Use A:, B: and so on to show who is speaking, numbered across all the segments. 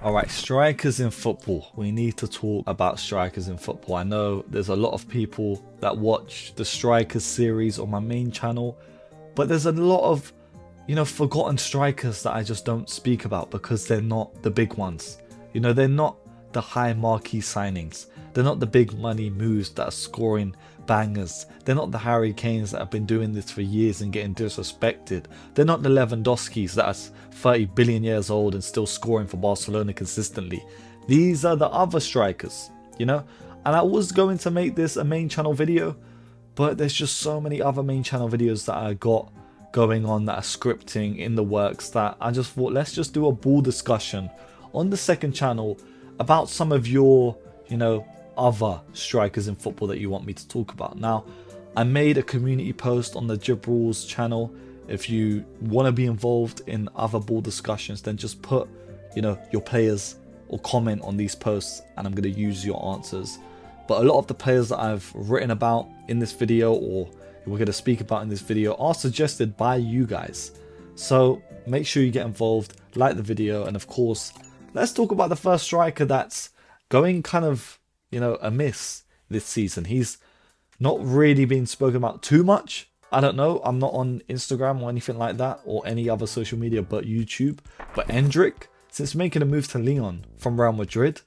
A: Alright, strikers in football. We need to talk about strikers in football. I know there's a lot of people that watch the strikers series on my main channel, but there's a lot of, forgotten strikers that I just don't speak about because they're not the big ones. They're not the high marquee signings. They're not the big money moves that are scoring bangers. They're not the Harry Kanes that have been doing this for years and getting disrespected. They're not the Lewandowskis that are 30 billion years old and still scoring for Barcelona consistently. These are the other strikers, and I was going to make this a main channel video, but there's just so many other main channel videos that I got going on that are scripting in the works that I just thought, let's just do a ball discussion on the second channel about some of your, other strikers in football that you want me to talk about. Now, I made a community post on the Gibral's channel. If you want to be involved in other ball discussions, then just put, your players or comment on these posts and I'm going to use your answers. But a lot of the players that I've written about in this video or we're going to speak about in this video are suggested by you guys. So make sure you get involved, like the video, and of course, let's talk about the first striker that's going kind of, amiss this season. He's not really been spoken about too much. I don't know. I'm not on Instagram or anything like that or any other social media but YouTube. But Endrick, since making a move to Lyon from Real Madrid,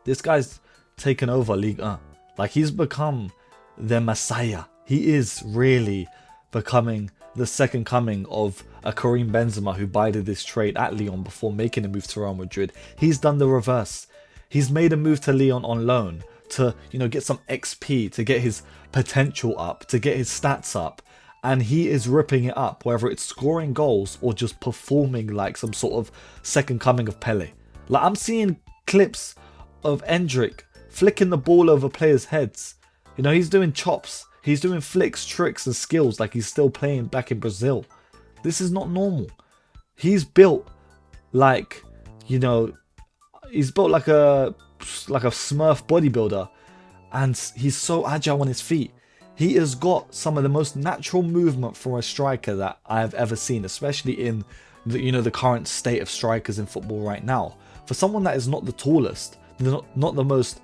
A: this guy's taken over Ligue 1. Like, he's become the messiah. He is really becoming the second coming of a Karim Benzema who bided this trade at Lyon before making a move to Real Madrid. He's done the reverse. He's made a move to Lyon on loan to, get some XP, to get his potential up, to get his stats up. And he is ripping it up, whether it's scoring goals or just performing like some sort of second coming of Pele. Like, I'm seeing clips of Endrick flicking the ball over players' heads. He's doing chops. He's doing flicks, tricks and skills like he's still playing back in Brazil. This is not normal. He's built like, he's built like a Smurf bodybuilder, and he's so agile on his feet. He has got some of the most natural movement for a striker that I have ever seen, especially in the current state of strikers in football right now. For someone that is not the tallest, not the most,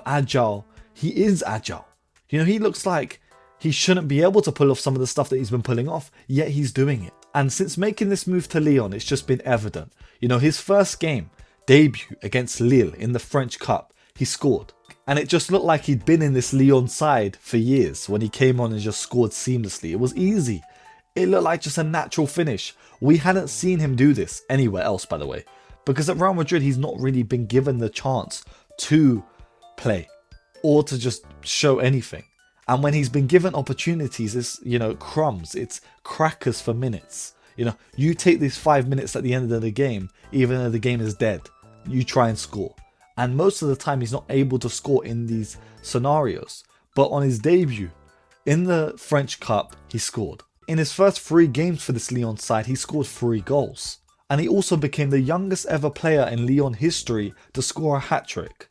A: agile, he is agile. He looks like he shouldn't be able to pull off some of the stuff that he's been pulling off, yet he's doing it. And since making this move to Lyon, it's just been evident. His first game, debut against Lille in the French Cup, he scored. And it just looked like he'd been in this Lyon side for years when he came on and just scored seamlessly. It was easy. It looked like just a natural finish. We hadn't seen him do this anywhere else, by the way. Because at Real Madrid, he's not really been given the chance to play or to just show anything. And when he's been given opportunities, it's, crumbs, it's crackers for minutes. You take these 5 minutes at the end of the game, even though the game is dead, you try and score. And most of the time he's not able to score in these scenarios. But on his debut in the French Cup, he scored. In his first 3 games for this Lyon side, he scored 3 goals. And he also became the youngest ever player in Lyon history to score a hat-trick,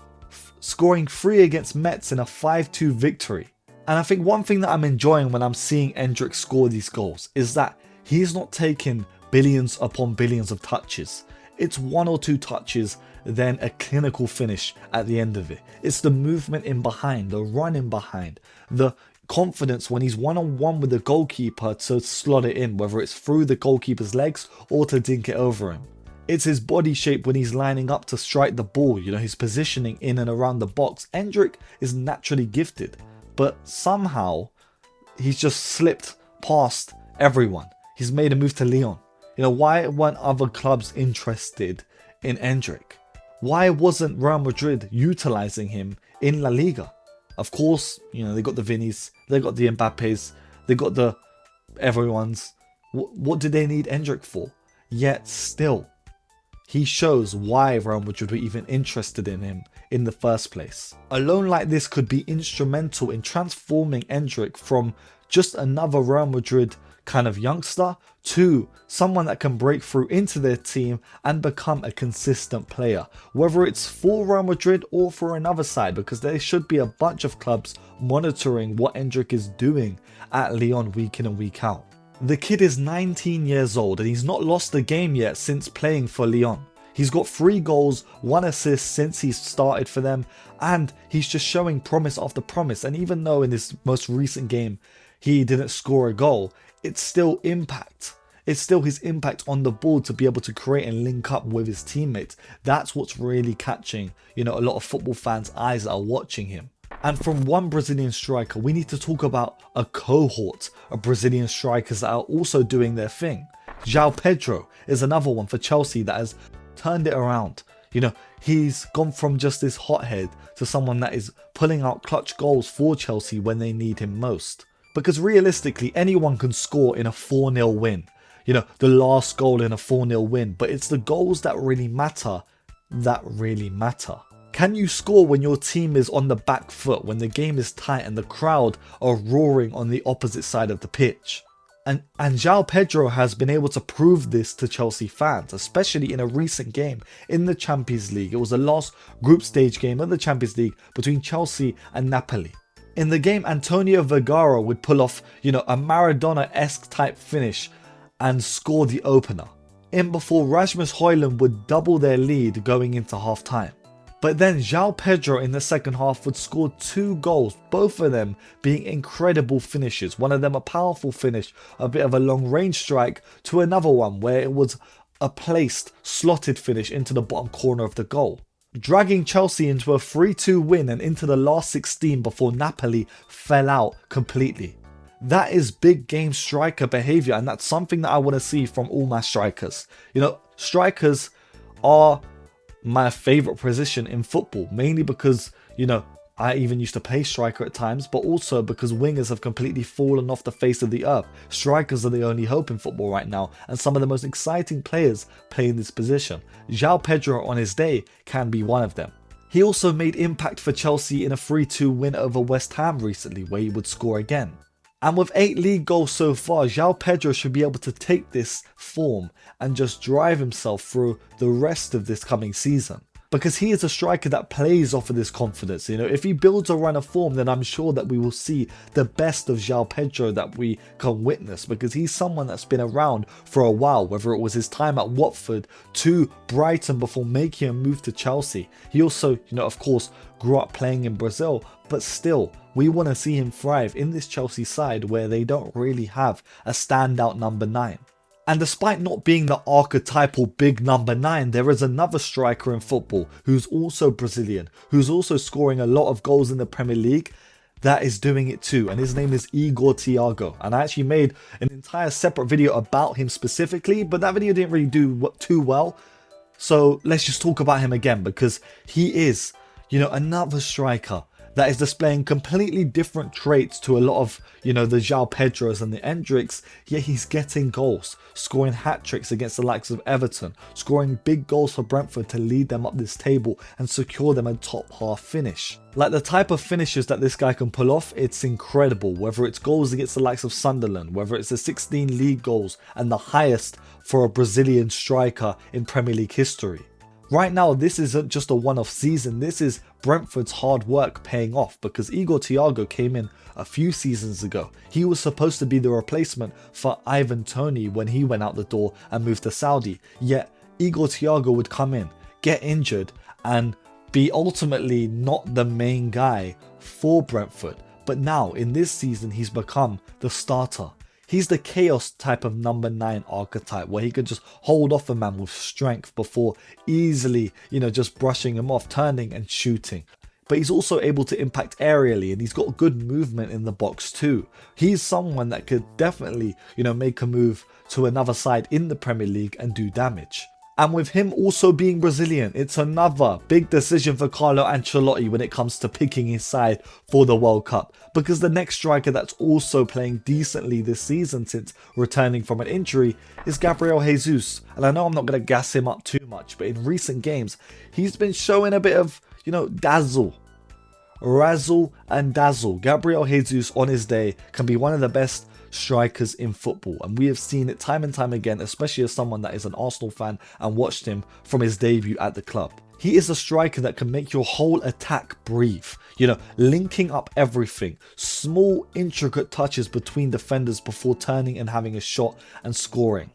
A: scoring 3 against Metz in a 5-2 victory. And I think one thing that I'm enjoying when I'm seeing Endrick score these goals is that he's not taking billions upon billions of touches. It's 1 or 2 touches, then a clinical finish at the end of it. It's the movement in behind, the run in behind, the confidence when he's one-on-one with the goalkeeper to slot it in, whether it's through the goalkeeper's legs or to dink it over him. It's his body shape when he's lining up to strike the ball, his positioning in and around the box. Endrick is naturally gifted, but somehow he's just slipped past everyone. He's made a move to Lyon. Why weren't other clubs interested in Endrick? Why wasn't Real Madrid utilizing him in La Liga? Of course, they got the Vinny's, they got the Mbappes, they got the everyone's. What did they need Endrick for? Yet still, he shows why Real Madrid were even interested in him in the first place. A loan like this could be instrumental in transforming Endrick from just another Real Madrid kind of youngster to someone that can break through into their team and become a consistent player, whether it's for Real Madrid or for another side, because there should be a bunch of clubs monitoring what Endrick is doing at Lyon week in and week out. The kid is 19 years old and he's not lost a game yet since playing for Lyon. He's got 3 goals, 1 assist since he's started for them, and he's just showing promise after promise. And even though in this most recent game he didn't score a goal, it's still impact. It's still his impact on the ball to be able to create and link up with his teammates. That's what's really catching, a lot of football fans' eyes that are watching him. And from one Brazilian striker, we need to talk about a cohort of Brazilian strikers that are also doing their thing. Joao Pedro is another one for Chelsea that has turned it around. He's gone from just this hothead to someone that is pulling out clutch goals for Chelsea when they need him most. Because realistically, anyone can score in a 4-0 win. The last goal in a 4-0 win, but it's the goals that really matter Can you score when your team is on the back foot, when the game is tight and the crowd are roaring on the opposite side of the pitch? And Joao Pedro has been able to prove this to Chelsea fans, especially in a recent game in the Champions League. It was the last group stage game of the Champions League between Chelsea and Napoli. In the game, Antonio Vergara would pull off, a Maradona-esque type finish and score the opener, in before Rasmus Hojlund would double their lead going into half time. But then Joao Pedro in the second half would score 2 goals, both of them being incredible finishes. One of them a powerful finish, a bit of a long range strike, to another one where it was a placed, slotted finish into the bottom corner of the goal, dragging Chelsea into a 3-2 win and into the last 16 before Napoli fell out completely. That is big game striker behaviour, and that's something that I want to see from all my strikers. Strikers are my favourite position in football, mainly because, I even used to play striker at times, but also because wingers have completely fallen off the face of the earth. Strikers are the only hope in football right now, and some of the most exciting players play in this position. Joao Pedro on his day can be one of them. He also made impact for Chelsea in a 3-2 win over West Ham recently, where he would score again. And with 8 league goals so far, Joao Pedro should be able to take this form and just drive himself through the rest of this coming season. Because he is a striker that plays off of this confidence. If he builds a run of form, then I'm sure that we will see the best of Joao Pedro that we can witness. Because he's someone that's been around for a while, whether it was his time at Watford to Brighton before making a move to Chelsea. He also, of course, grew up playing in Brazil, but still, we want to see him thrive in this Chelsea side where they don't really have a standout number 9. And despite not being the archetypal big number 9, there is another striker in football who's also Brazilian, who's also scoring a lot of goals in the Premier League, that is doing it too, and his name is Igor Thiago. And I actually made an entire separate video about him specifically, but that video didn't really do too well. So let's just talk about him again, because he is, another striker that is displaying completely different traits to a lot of, the Joao Pedros and the Endricks, yet he's getting goals, scoring hat-tricks against the likes of Everton, scoring big goals for Brentford to lead them up this table and secure them a top half finish. Like the type of finishes that this guy can pull off, it's incredible, whether it's goals against the likes of Sunderland, whether it's the 16 league goals and the highest for a Brazilian striker in Premier League history. Right now, this isn't just a one-off season, this is Brentford's hard work paying off, because Igor Thiago came in a few seasons ago. He was supposed to be the replacement for Ivan Toney when he went out the door and moved to Saudi, yet Igor Thiago would come in, get injured, and be ultimately not the main guy for Brentford. But now, in this season, he's become the starter. He's the chaos type of number 9 archetype where he could just hold off a man with strength before easily, just brushing him off, turning and shooting. But he's also able to impact aerially, and he's got good movement in the box too. He's someone that could definitely, make a move to another side in the Premier League and do damage. And with him also being Brazilian, it's another big decision for Carlo Ancelotti when it comes to picking his side for the World Cup. Because the next striker that's also playing decently this season since returning from an injury is Gabriel Jesus. And I know I'm not going to gas him up too much, but in recent games, he's been showing a bit of, dazzle. Razzle and dazzle. Gabriel Jesus on his day can be one of the best strikers in football, and we have seen it time and time again, especially as someone that is an Arsenal fan and watched him from his debut at the club. He is a striker that can make your whole attack breathe, linking up everything, small intricate touches between defenders before turning and having a shot and scoring.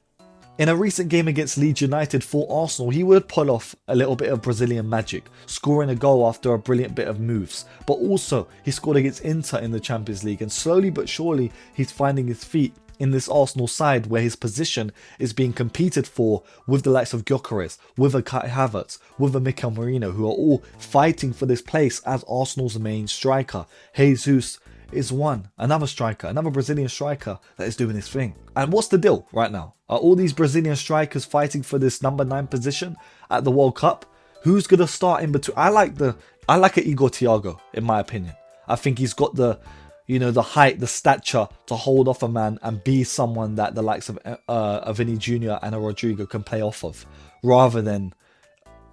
A: In a recent game against Leeds United for Arsenal, he would pull off a little bit of Brazilian magic, scoring a goal after a brilliant bit of moves. But also, he scored against Inter in the Champions League, and slowly but surely, he's finding his feet in this Arsenal side where his position is being competed for with the likes of Gyökeres, with a Kai Havertz, with a Mikel Merino, who are all fighting for this place as Arsenal's main striker. Jesus is another striker, another Brazilian striker that is doing his thing. And what's the deal right now? Are all these Brazilian strikers fighting for this number 9 position at the World Cup? Who's gonna start in between? I like a Igor Thiago, in my opinion. I think he's got the height, the stature to hold off a man and be someone that the likes of a Vini Jr. and a Rodrigo can play off of, rather than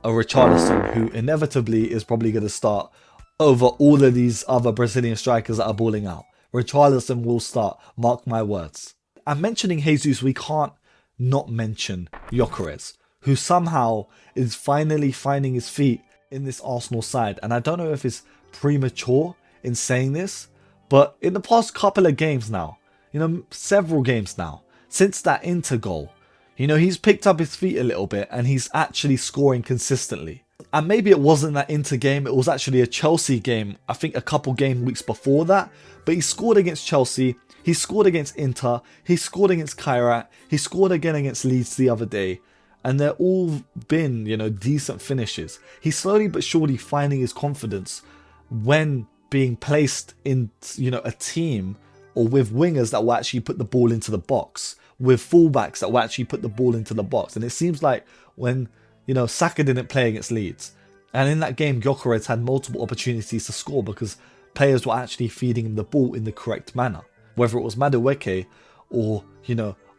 A: a Richarlison, who inevitably is probably going to start over all of these other Brazilian strikers that are balling out. Richarlison will start, mark my words. And mentioning Jesus, we can't not mention Gyökeres, who somehow is finally finding his feet in this Arsenal side. And I don't know if it's premature in saying this, but in the past couple of games now, several games now, since that Inter goal, he's picked up his feet a little bit and he's actually scoring consistently. And maybe it wasn't that Inter game, it was actually a Chelsea game, I think a couple game weeks before that. But he scored against Chelsea, he scored against Inter, he scored against Kairat, he scored again against Leeds the other day. And they're all been, decent finishes. He's slowly but surely finding his confidence when being placed in, a team or with wingers that will actually put the ball into the box, with fullbacks that will actually put the ball into the box. And it seems like when, Saka didn't play against Leeds, and in that game, Gyökeres had multiple opportunities to score because players were actually feeding him the ball in the correct manner. Whether it was Madueke or,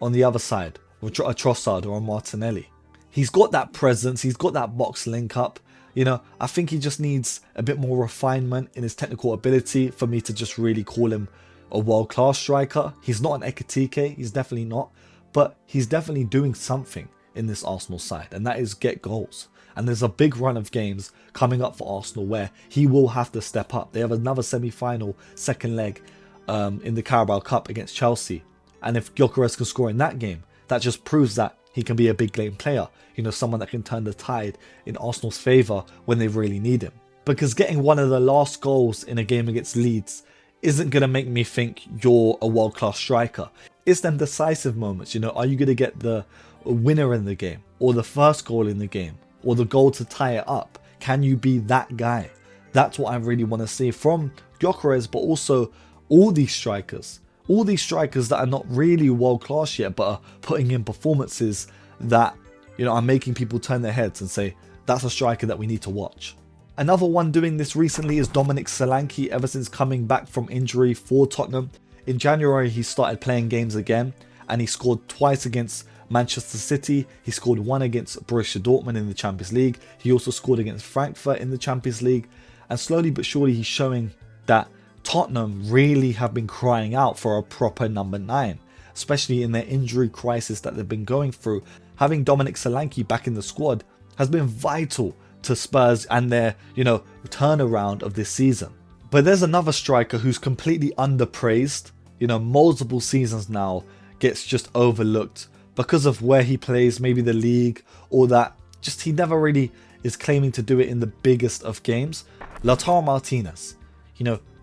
A: on the other side, a Trossard or a Martinelli. He's got that presence, he's got that box link up. I think he just needs a bit more refinement in his technical ability for me to just really call him a world-class striker. He's not an Ekitike, he's definitely not, but he's definitely doing something in this Arsenal side, and that is get goals. And there's a big run of games coming up for Arsenal where he will have to step up. They have another semi-final second leg in the Carabao Cup against Chelsea, and if Gyökeres can score in that game, that just proves that he can be a big game player, someone that can turn the tide in Arsenal's favour when they really need him. Because getting one of the last goals in a game against Leeds isn't going to make me think you're a world-class striker. It's them decisive moments, are you going to get the winner in the game, or the first goal in the game, or the goal to tie it up? Can you be that guy? That's what I really want to see from Gyökeres, but also all these strikers that are not really world-class yet, but are putting in performances that, are making people turn their heads and say, that's a striker that we need to watch. Another one doing this recently is Dominic Solanke, ever since coming back from injury for Tottenham. In January, he started playing games again, and he scored twice against Manchester City. He scored one against Borussia Dortmund in the Champions League. He also scored against Frankfurt in the Champions League. And slowly but surely, he's showing that Tottenham really have been crying out for a proper number 9, especially in their injury crisis that they've been going through. Having Dominic Solanke back in the squad has been vital to Spurs and their, turnaround of this season. But there's another striker who's completely underpraised, multiple seasons now, gets just overlooked because of where he plays, maybe the league, or that just he never really is claiming to do it in the biggest of games. Lautaro Martinez,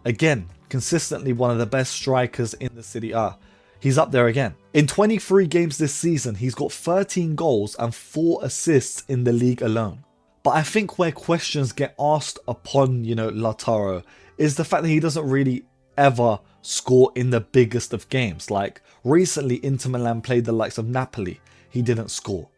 A: again, consistently one of the best strikers in the Serie A. He's up there again. In 23 games this season, he's got 13 goals and 4 assists in the league alone. But I think where questions get asked upon, Lautaro is the fact that he doesn't really ever score in the biggest of games. Like recently, Inter Milan played the likes of Napoli. He didn't score.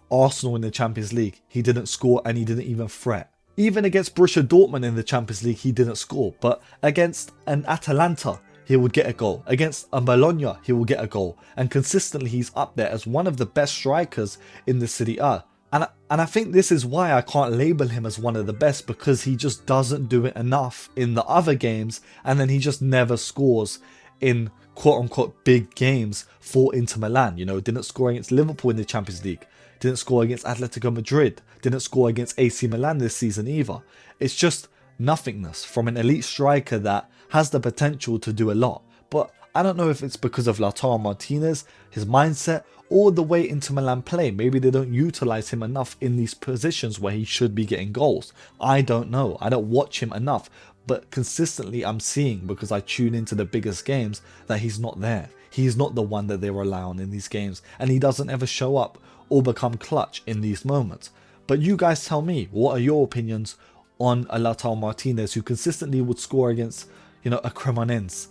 A: Arsenal in the Champions League, he didn't score and he didn't even threat. Even against Borussia Dortmund in the Champions League, he didn't score. But against an Atalanta, he would get a goal. Against a Bologna, he will get a goal. And consistently, he's up there as one of the best strikers in the Serie A. And I think this is why I can't label him as one of the best, because he just doesn't do it enough in the other games, and then he just never scores in quote-unquote big games for Inter Milan. Didn't score against Liverpool in the Champions League, didn't score against Atletico Madrid, didn't score against AC Milan this season either. It's just nothingness from an elite striker that has the potential to do a lot. But I don't know if it's because of Lautaro Martinez, his mindset, all the way into Milan play. Maybe they don't utilize him enough in these positions where he should be getting goals. I don't know. I don't watch him enough. But consistently I'm seeing, because I tune into the biggest games, that he's not there. He's not the one that they rely on in these games. And he doesn't ever show up or become clutch in these moments. But you guys tell me, what are your opinions on a Lautaro Martinez who consistently would score against, a Cremonense,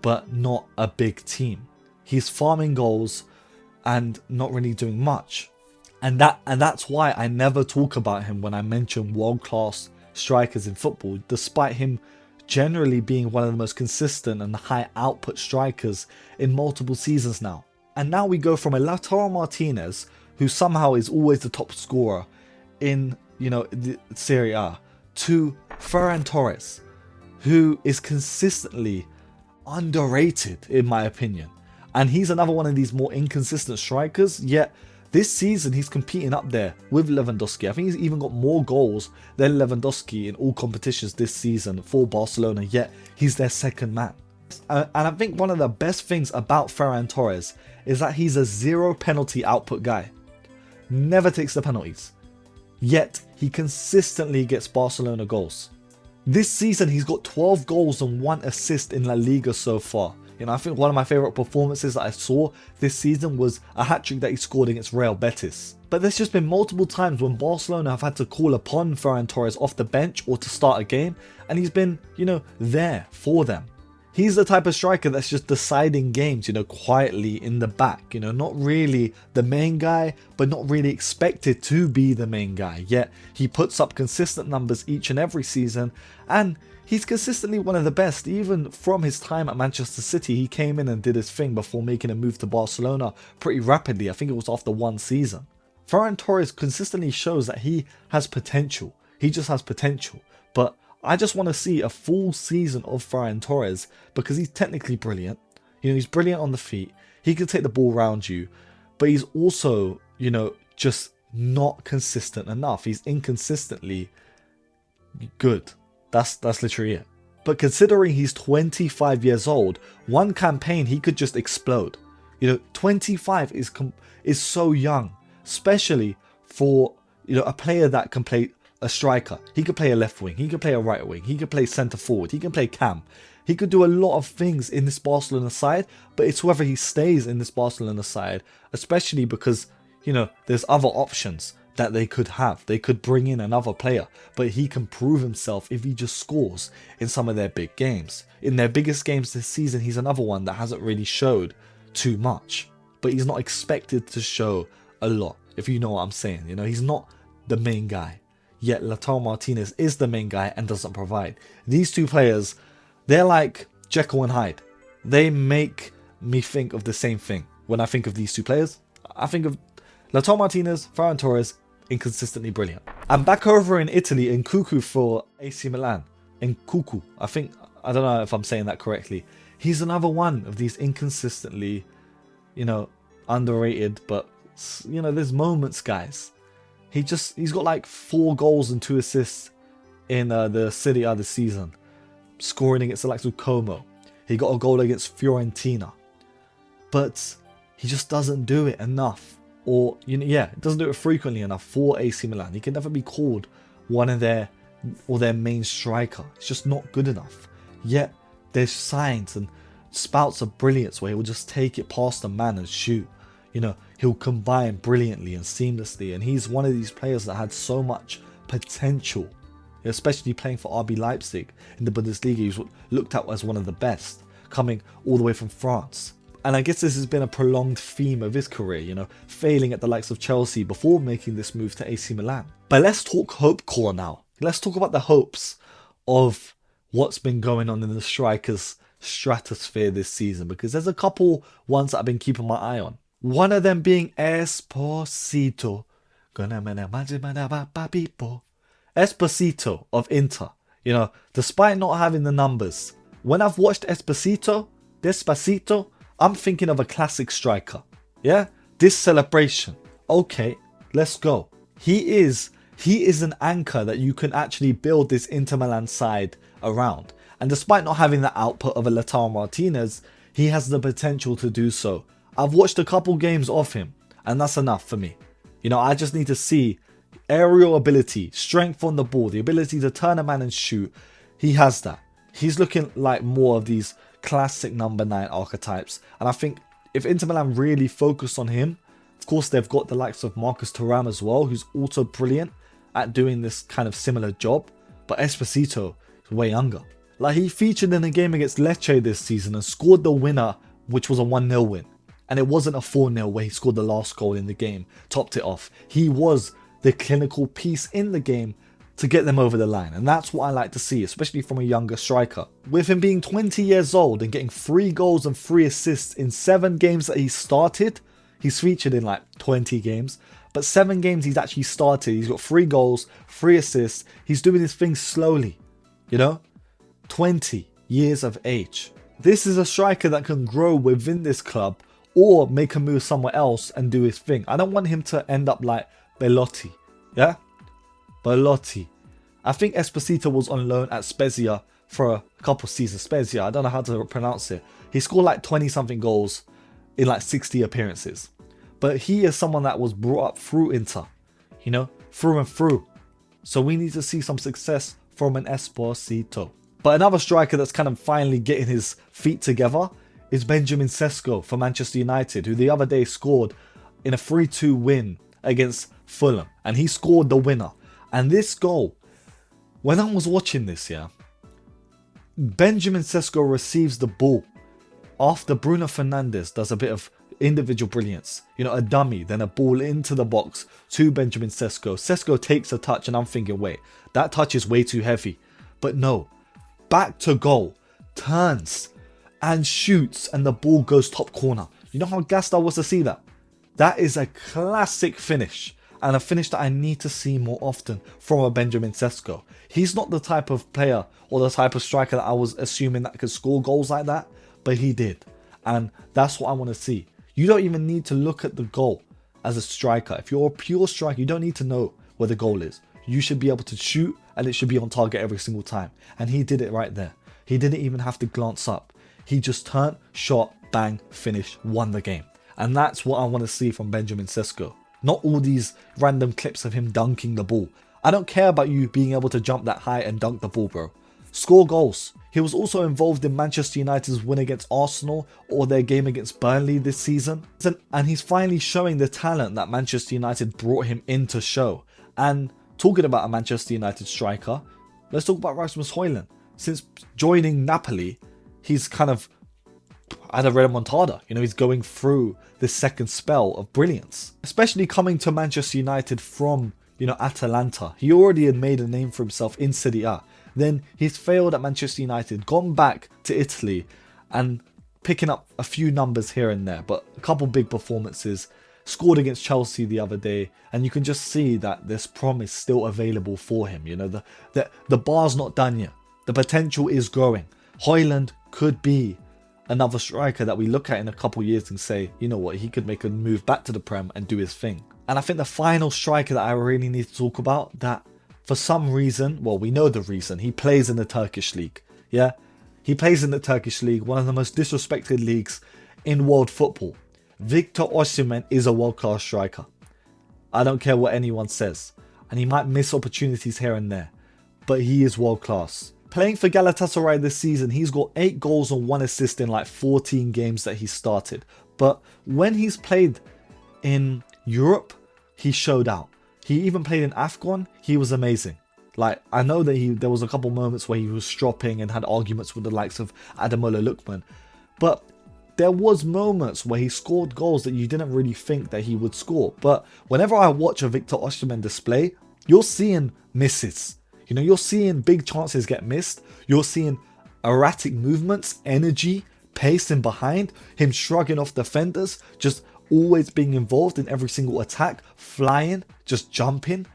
A: but not a big team? He's farming goals and not really doing much. And that's why I never talk about him when I mention world-class strikers in football, despite him generally being one of the most consistent and high output strikers in multiple seasons now. And now we go from a Lautaro Martinez, who somehow is always the top scorer in, the Serie A, to Ferran Torres, who is consistently underrated in my opinion. And he's another one of these more inconsistent strikers, yet this season he's competing up there with Lewandowski. I think he's even got more goals than Lewandowski in all competitions this season for Barcelona, yet he's their second man. And I think one of the best things about Ferran Torres is that he's a zero penalty output guy. Never takes the penalties. Yet he consistently gets Barcelona goals. This season he's got 12 goals and 1 assist in La Liga so far. I think one of my favourite performances that I saw this season was a hat-trick that he scored against Real Betis. But there's just been multiple times when Barcelona have had to call upon Ferran Torres off the bench or to start a game, and he's been, there for them. He's the type of striker that's just deciding games, quietly in the back, not really the main guy, but not really expected to be the main guy. Yet he puts up consistent numbers each and every season, and he's consistently one of the best. Even from his time at Manchester City, he came in and did his thing before making a move to Barcelona pretty rapidly. I think it was after 1 season. Ferran Torres consistently shows that he has potential. He just has potential. But I just want to see a full season of Ferran Torres, because he's technically brilliant. He's brilliant on the feet. He can take the ball around you, but he's also, just not consistent enough. He's inconsistently good. That's literally it. But considering he's 25 years old, one campaign he could just explode. 25 is so young, especially for a player that can play a striker. He could play a left wing, he could play a right wing, he could play centre forward, he can play cam. He could do a lot of things in this Barcelona side, but it's whether he stays in this Barcelona side, especially because, there's other options that they could have. They could bring in another player, but he can prove himself if he just scores in some of their big games. In their biggest games this season, he's another one that hasn't really showed too much, but he's not expected to show a lot, if you know what I'm saying. He's not the main guy. Yet Lautaro Martinez is the main guy and doesn't provide. These two players, they're like Jekyll and Hyde. They make me think of the same thing. When I think of these two players, I think of Lautaro Martinez, Ferran Torres, inconsistently brilliant. I'm back over in Italy, Nkunku for AC Milan. Nkunku, I don't know if I'm saying that correctly. He's another one of these inconsistently, underrated, but, there's moments, guys. He's got like 4 goals and 2 assists in the Serie A this season, scoring against the likes of Como. He got a goal against Fiorentina, but he just doesn't do it enough, or doesn't do it frequently enough for AC Milan. He can never be called one of their main striker. It's just not good enough. Yet there's signs and spouts of brilliance where he will just take it past the man and shoot. He'll combine brilliantly and seamlessly, and he's one of these players that had so much potential, especially playing for RB Leipzig in the Bundesliga. He was looked at as one of the best, coming all the way from France. And I guess this has been a prolonged theme of his career, failing at the likes of Chelsea before making this move to AC Milan. But let's talk Hope Core now. Let's talk about the hopes of what's been going on in the strikers' stratosphere this season, because there's a couple ones that I've been keeping my eye on. One of them being Esposito. Esposito of Inter. Despite not having the numbers, when I've watched Despacito, I'm thinking of a classic striker. Yeah? This celebration. Okay, let's go. He is an anchor that you can actually build this Inter Milan side around. And despite not having the output of a Lautaro Martinez, he has the potential to do so. I've watched a couple games of him, and that's enough for me. You know, I just need to see aerial ability, strength on the ball, the ability to turn a man and shoot. He has that. He's looking like more of these classic number 9 archetypes. And I think if Inter Milan really focus on him, of course they've got the likes of Marcus Thuram as well, who's also brilliant at doing this kind of similar job. But Esposito is way younger. Like, he featured in a game against Lecce this season and scored the winner, which was a 1-0 win. And it wasn't a 4-0 where he scored the last goal in the game, topped it off. He was the clinical piece in the game to get them over the line. And that's what I like to see, especially from a younger striker. With him being 20 years old and getting 3 goals and 3 assists in 7 games that he started, he's featured in like 20 games, but 7 games he's actually started. He's got 3 goals, 3 assists. He's doing his thing slowly, you know? 20 years of age. This is a striker that can grow within this club or make a move somewhere else and do his thing. I don't want him to end up like Belotti. Yeah? Belotti. I think Esposito was on loan at Spezia for a couple seasons. Spezia, I don't know how to pronounce it. He scored like 20 something goals in like 60 appearances. But he is someone that was brought up through Inter. You know? Through and through. So we need to see some success from an Esposito. But another striker that's kind of finally getting his feet together is Benjamin Sesko for Manchester United, who the other day scored in a 3-2 win against Fulham. And he scored the winner. And this goal, when I was watching this, yeah, Benjamin Sesko receives the ball after Bruno Fernandes does a bit of individual brilliance. You know, a dummy, then a ball into the box to Benjamin Sesko. Sesko takes a touch and I'm thinking, wait, that touch is way too heavy. But no. Back to goal, turns and shoots, and the ball goes top corner. You know how gassed I was to see that? That is a classic finish, and a finish that I need to see more often from a Benjamin Sesko. He's not the type of player or the type of striker that I was assuming that could score goals like that, but he did, and that's what I want to see. You don't even need to look at the goal as a striker. If you're a pure striker, you don't need to know where the goal is. You should be able to shoot and it should be on target every single time. And he did it right there. He didn't even have to glance up. He just turned, shot, bang, finished, won the game. And that's what I want to see from Benjamin Sesko. Not all these random clips of him dunking the ball. I don't care about you being able to jump that high and dunk the ball, bro. Score goals. He was also involved in Manchester United's win against Arsenal or their game against Burnley this season. And he's finally showing the talent that Manchester United brought him in to show. And talking about a Manchester United striker, let's talk about Rasmus Hojlund. Since joining Napoli, he's kind of had a remontada. You know, he's going through this second spell of brilliance. Especially coming to Manchester United from, you know, Atalanta. He already had made a name for himself in Serie A. Then he's failed at Manchester United, gone back to Italy and picking up a few numbers here and there, but a couple big performances. Scored against Chelsea the other day, and you can just see that there's promise still available for him. You know, the bar's not done yet. The potential is growing. Hojlund could be another striker that we look at in a couple years and say, you know what, he could make a move back to the Prem and do his thing. And I think the final striker that I really need to talk about, that for some reason, well, we know the reason, he plays in the Turkish league. Yeah, he plays in the Turkish league, one of the most disrespected leagues in world football. Victor Osimhen is a world-class striker. I don't care what anyone says. And he might miss opportunities here and there. But he is world-class. Playing for Galatasaray this season, he's got 8 goals and 1 assist in like 14 games that he started. But when he's played in Europe, he showed out. He even played in AFCON, he was amazing. Like, I know that there was a couple moments where he was stropping and had arguments with the likes of Ademola Lookman. But there was moments where he scored goals that you didn't really think that he would score. But whenever I watch a Victor Osimhen display, you're seeing misses. You know, you're seeing big chances get missed. You're seeing erratic movements, energy, pace in behind, him shrugging off defenders, just always being involved in every single attack, flying, just jumping.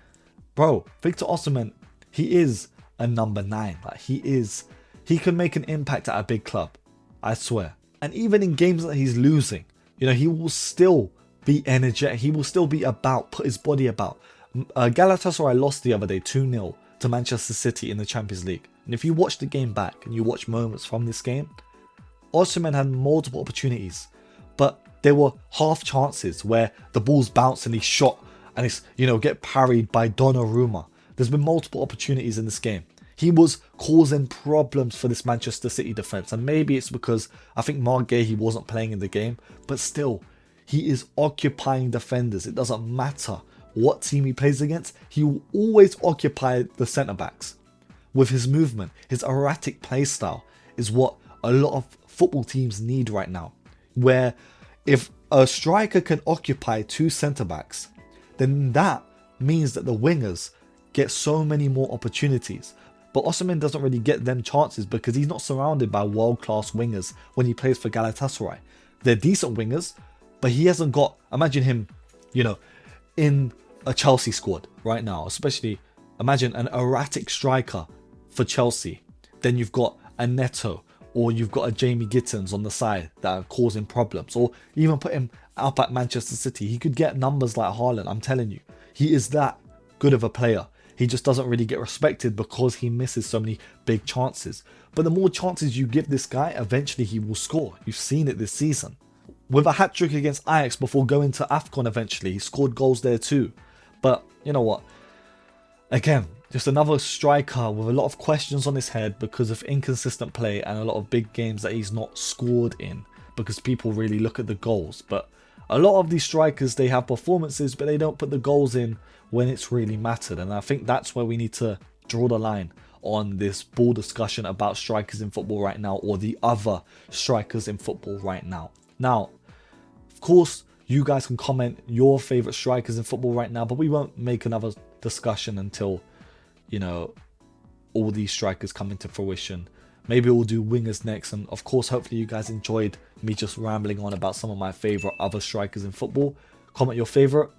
A: Bro, Victor Osimhen, he is a number 9. Like, he can make an impact at a big club. I swear. And even in games that he's losing, you know, he will still be energetic. He will still be about, put his body about. Galatasaray lost the other day 2-0 to Manchester City in the Champions League. And if you watch the game back and you watch moments from this game, Osimhen had multiple opportunities. But there were half chances where the ball's bounced and he's shot and it's, get parried by Donnarumma. There's been multiple opportunities in this game. He was causing problems for this Manchester City defence, and maybe it's because I think Marc Guéhi wasn't playing in the game, but still, he is occupying defenders. It doesn't matter what team he plays against, he will always occupy the centre-backs. With his movement, his erratic play style is what a lot of football teams need right now, where if a striker can occupy two centre-backs, then that means that the wingers get so many more opportunities. But Osimhen doesn't really get them chances because he's not surrounded by world-class wingers when he plays for Galatasaray. They're decent wingers, but he hasn't got, imagine him, in a Chelsea squad right now, especially imagine an erratic striker for Chelsea. Then you've got a Neto, or you've got a Jamie Gittins on the side that are causing problems, or even put him up at Manchester City. He could get numbers like Haaland, I'm telling you. He is that good of a player. He just doesn't really get respected because he misses so many big chances. But the more chances you give this guy, eventually he will score. You've seen it this season. With a hat-trick against Ajax before going to AFCON eventually, he scored goals there too. But you know what? Again, just another striker with a lot of questions on his head because of inconsistent play and a lot of big games that he's not scored in because people really look at the goals. But a lot of these strikers, they have performances, but they don't put the goals in when it's really mattered. And I think that's where we need to draw the line on this ball discussion about strikers in football right now, or the other strikers in football right now. Now, of course, you guys can comment your favourite strikers in football right now, but we won't make another discussion until, all these strikers come into fruition. Maybe we'll do wingers next, and of course, hopefully you guys enjoyed me just rambling on about some of my favourite other strikers in football. Comment your favourite.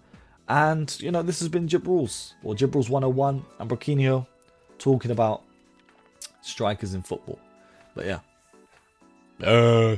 A: And, this has been Jib Rules, or Jib Rules 101. I'm Broquinho, talking about strikers in football. But yeah.